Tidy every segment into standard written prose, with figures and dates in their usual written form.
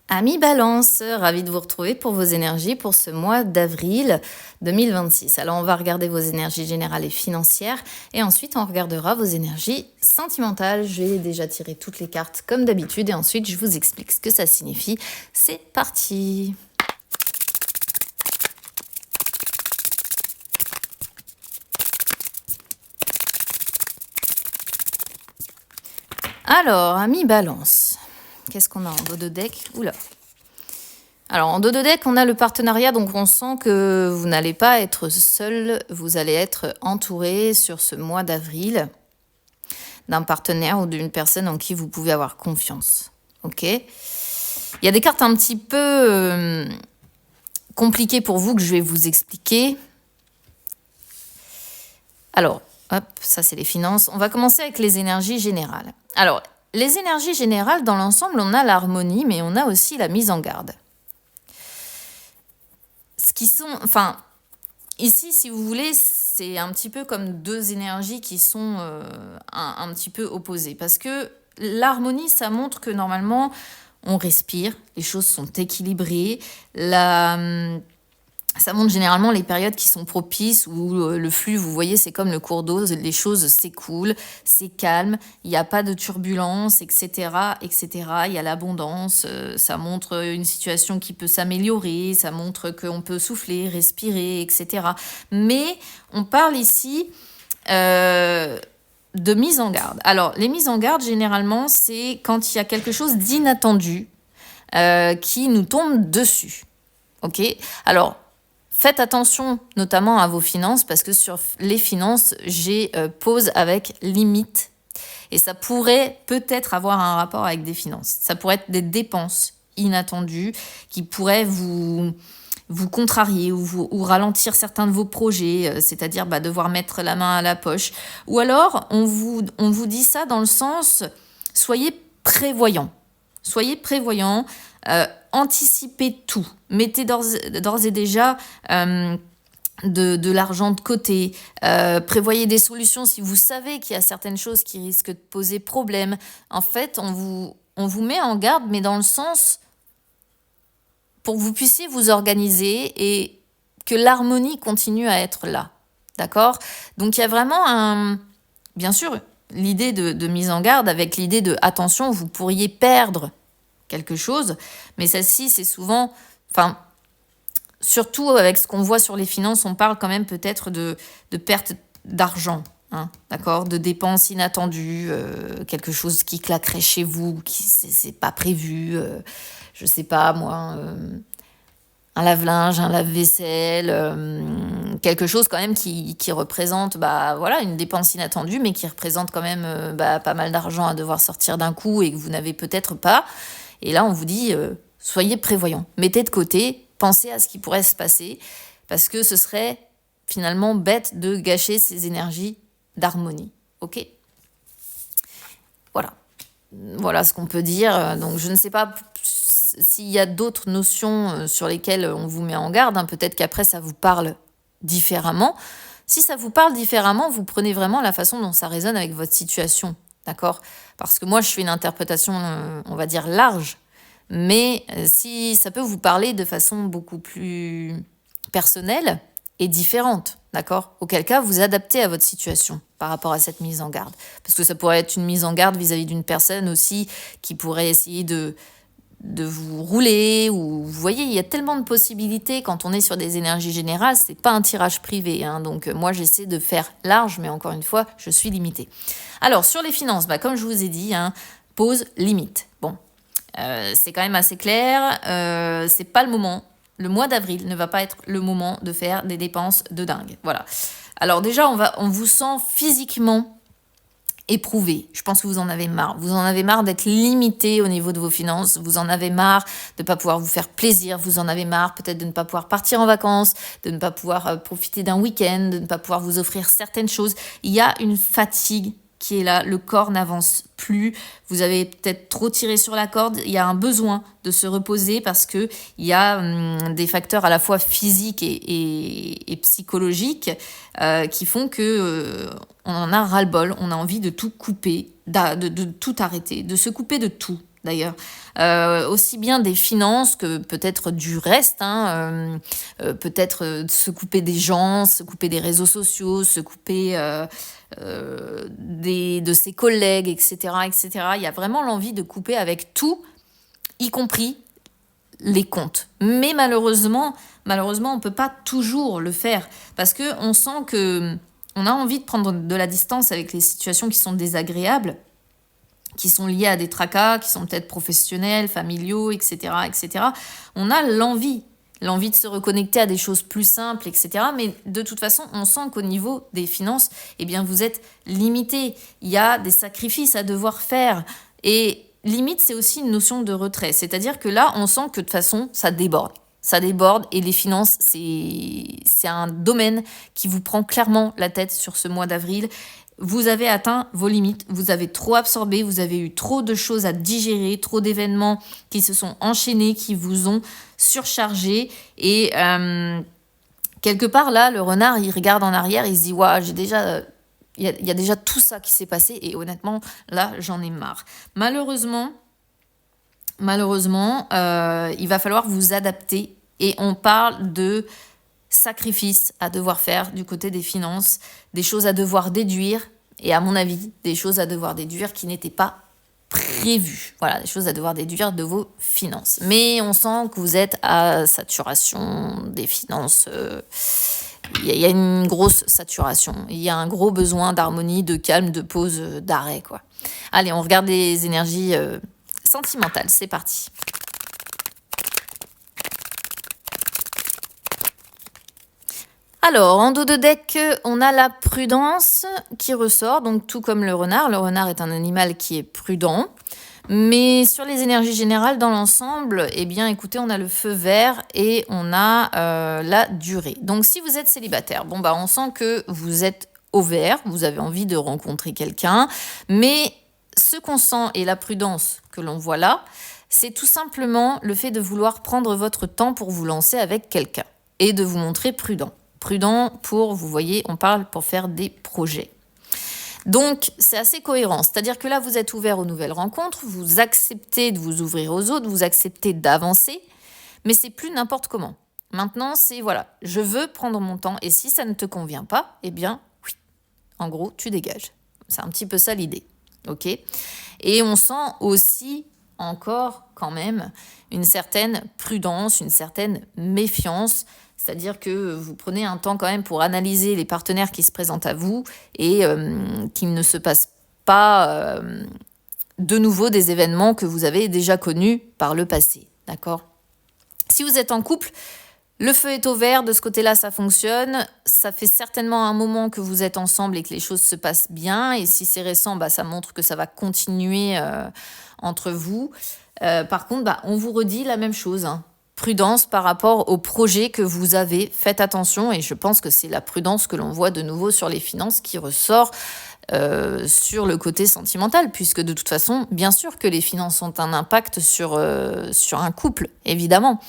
Amis Balance, ravi de vous retrouver pour vos énergies pour ce mois d'avril 2026. Alors on va regarder vos énergies générales et financières et ensuite on regardera vos énergies sentimentales. J'ai déjà tiré toutes les cartes comme d'habitude et ensuite je vous explique ce que ça signifie. C'est parti! Alors, amis Balance, qu'est-ce qu'on a en dos de deck? Oula! Alors, en dos de deck, on a le partenariat, donc on sent que vous n'allez pas être seul, vous allez être entouré sur ce mois d'avril d'un partenaire ou d'une personne en qui vous pouvez avoir confiance. Ok? Il y a des cartes un petit peu compliquées pour vous que je vais vous expliquer. Alors, hop, ça c'est les finances. On va commencer avec les énergies générales. Alors, les énergies générales, dans l'ensemble, on a l'harmonie, mais on a aussi la mise en garde. Ici, si vous voulez, c'est un petit peu comme deux énergies qui sont un petit peu opposées. Parce que l'harmonie, ça montre que normalement, on respire, les choses sont équilibrées. Ça montre généralement les périodes qui sont propices où le flux, vous voyez, c'est comme le cours d'eau, les choses s'écoulent, c'est calme, il n'y a pas de turbulence, etc., etc. Il y a l'abondance, ça montre une situation qui peut s'améliorer, ça montre qu'on peut souffler, respirer, etc. Mais on parle ici de mise en garde. Alors, les mises en garde, généralement, c'est quand il y a quelque chose d'inattendu qui nous tombe dessus. Ok ? Alors, faites attention notamment à vos finances parce que sur les finances, j'ai pause avec limite et ça pourrait peut-être avoir un rapport avec des finances. Ça pourrait être des dépenses inattendues qui pourraient vous contrarier ou ralentir certains de vos projets, c'est-à-dire devoir mettre la main à la poche. Ou alors, on vous dit ça dans le sens, soyez prévoyants. Soyez prévoyants, anticipez tout. Mettez d'ores et déjà de l'argent de côté. Prévoyez des solutions si vous savez qu'il y a certaines choses qui risquent de poser problème. En fait, on vous met en garde, mais dans le sens pour que vous puissiez vous organiser et que l'harmonie continue à être là. D'accord ? Donc, il y a vraiment bien sûr, l'idée de mise en garde avec l'idée de attention, vous pourriez perdre quelque chose, mais celle-ci, c'est souvent, surtout avec ce qu'on voit sur les finances, on parle quand même peut-être de perte d'argent, hein, d'accord, de dépenses inattendues, quelque chose qui claquerait chez vous, qui c'est pas prévu, je sais pas moi, un lave-linge, un lave-vaisselle, quelque chose quand même qui représente une dépense inattendue, mais qui représente quand même pas mal d'argent à devoir sortir d'un coup et que vous n'avez peut-être pas. Et là, on vous dit, soyez prévoyants, mettez de côté, pensez à ce qui pourrait se passer, parce que ce serait finalement bête de gâcher ces énergies d'harmonie. Ok ? Voilà ce qu'on peut dire. Donc, je ne sais pas s'il y a d'autres notions sur lesquelles on vous met en garde, hein, peut-être qu'après ça vous parle différemment. Si ça vous parle différemment, vous prenez vraiment la façon dont ça résonne avec votre situation, d'accord ? Parce que moi, je fais une interprétation, on va dire, large, mais si ça peut vous parler de façon beaucoup plus personnelle et différente, d'accord ? Auquel cas, vous adaptez à votre situation par rapport à cette mise en garde. Parce que ça pourrait être une mise en garde vis-à-vis d'une personne aussi qui pourrait essayer de vous rouler, ou vous voyez, il y a tellement de possibilités quand on est sur des énergies générales, c'est pas un tirage privé, hein, donc moi j'essaie de faire large, mais encore une fois, je suis limitée. Alors sur les finances, comme je vous ai dit, hein, pause, limite. Bon, c'est quand même assez clair, c'est pas le moment, le mois d'avril ne va pas être le moment de faire des dépenses de dingue, voilà. Alors déjà, on vous sent physiquement éprouvé. Je pense que vous en avez marre. Vous en avez marre d'être limité au niveau de vos finances. Vous en avez marre de ne pas pouvoir vous faire plaisir. Vous en avez marre peut-être de ne pas pouvoir partir en vacances, de ne pas pouvoir profiter d'un week-end, de ne pas pouvoir vous offrir certaines choses. Il y a une fatigue qui est là. Le corps n'avance plus. Vous avez peut-être trop tiré sur la corde. Il y a un besoin de se reposer parce qu'il y a des facteurs à la fois physiques et psychologiques qui font que on en a ras-le-bol. On a envie de tout couper, de tout arrêter, de se couper de tout. d'ailleurs. Aussi bien des finances que peut-être du reste, hein, peut-être se couper des gens, se couper des réseaux sociaux, se couper de ses collègues, etc., etc. Il y a vraiment l'envie de couper avec tout, y compris les comptes. Mais malheureusement, on ne peut pas toujours le faire parce qu'on sent que on a envie de prendre de la distance avec les situations qui sont désagréables, qui sont liées à des tracas, qui sont peut-être professionnels, familiaux, etc., etc. On a l'envie de se reconnecter à des choses plus simples, etc. Mais de toute façon, on sent qu'au niveau des finances, eh bien, vous êtes limité. Il y a des sacrifices à devoir faire. Et limite, c'est aussi une notion de retrait. C'est-à-dire que là, on sent que de toute façon, ça déborde. Ça déborde et les finances, c'est un domaine qui vous prend clairement la tête sur ce mois d'avril. Vous avez atteint vos limites, vous avez trop absorbé, vous avez eu trop de choses à digérer, trop d'événements qui se sont enchaînés, qui vous ont surchargé. Et quelque part, là, le renard, il regarde en arrière, il se dit « Waouh, j'ai déjà... Il y a déjà tout ça qui s'est passé et honnêtement, là, j'en ai marre. » Malheureusement, il va falloir vous adapter et on parle de sacrifices à devoir faire du côté des finances, des choses à devoir déduire et à mon avis, des choses à devoir déduire qui n'étaient pas prévues. Voilà, des choses à devoir déduire de vos finances. Mais on sent que vous êtes à saturation des finances. Il y a une grosse saturation. Il y a un gros besoin d'harmonie, de calme, de pause, d'arrêt, quoi. Allez, on regarde les énergies sentimentales. C'est parti. Alors, en dos de deck, on a la prudence qui ressort, donc tout comme le renard. Le renard est un animal qui est prudent. Mais sur les énergies générales, dans l'ensemble, eh bien, écoutez, on a le feu vert et on a la durée. Donc, si vous êtes célibataire, bon, bah, on sent que vous êtes au vert, vous avez envie de rencontrer quelqu'un. Mais ce qu'on sent et la prudence que l'on voit là, c'est tout simplement le fait de vouloir prendre votre temps pour vous lancer avec quelqu'un et de vous montrer prudent. Prudent pour, vous voyez, on parle pour faire des projets. Donc, c'est assez cohérent. C'est-à-dire que là, vous êtes ouvert aux nouvelles rencontres, vous acceptez de vous ouvrir aux autres, vous acceptez d'avancer, mais c'est plus n'importe comment. Maintenant, c'est voilà, je veux prendre mon temps et si ça ne te convient pas, eh bien, oui, en gros, tu dégages. C'est un petit peu ça l'idée, ok ? Et on sent aussi encore quand même une certaine prudence, une certaine méfiance. C'est-à-dire que vous prenez un temps quand même pour analyser les partenaires qui se présentent à vous et qu'il ne se passe pas de nouveau des événements que vous avez déjà connus par le passé. D'accord ? Si vous êtes en couple, le feu est au vert, de ce côté-là, ça fonctionne. Ça fait certainement un moment que vous êtes ensemble et que les choses se passent bien. Et si c'est récent, bah, ça montre que ça va continuer entre vous. Par contre, bah, on vous redit la même chose, hein. Prudence par rapport au projet que vous avez. Faites attention et je pense que c'est la prudence que l'on voit de nouveau sur les finances qui ressort sur le côté sentimental, puisque de toute façon, bien sûr que les finances ont un impact sur un couple, évidemment.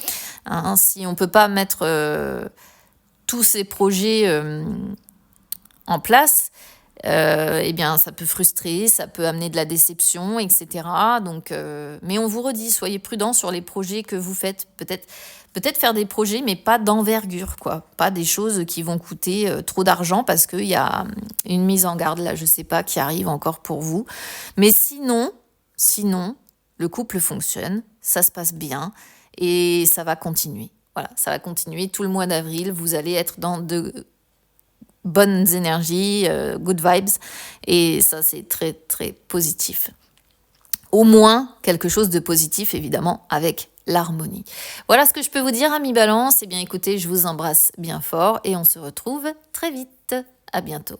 Hein, si on ne peut pas mettre tous ces projets en place, eh bien, ça peut frustrer, ça peut amener de la déception, etc. Donc, mais on vous redit, soyez prudents sur les projets que vous faites. Peut-être faire des projets, mais pas d'envergure, quoi. Pas des choses qui vont coûter trop d'argent parce qu'il y a une mise en garde, là, je sais pas, qui arrive encore pour vous. Mais sinon, le couple fonctionne, ça se passe bien et ça va continuer. Voilà, ça va continuer tout le mois d'avril. Vous allez être dans de bonnes énergies, good vibes, et ça c'est très très positif. Au moins quelque chose de positif évidemment avec l'harmonie. Voilà ce que je peux vous dire, amis Balance. Eh bien écoutez, je vous embrasse bien fort et on se retrouve très vite. À bientôt.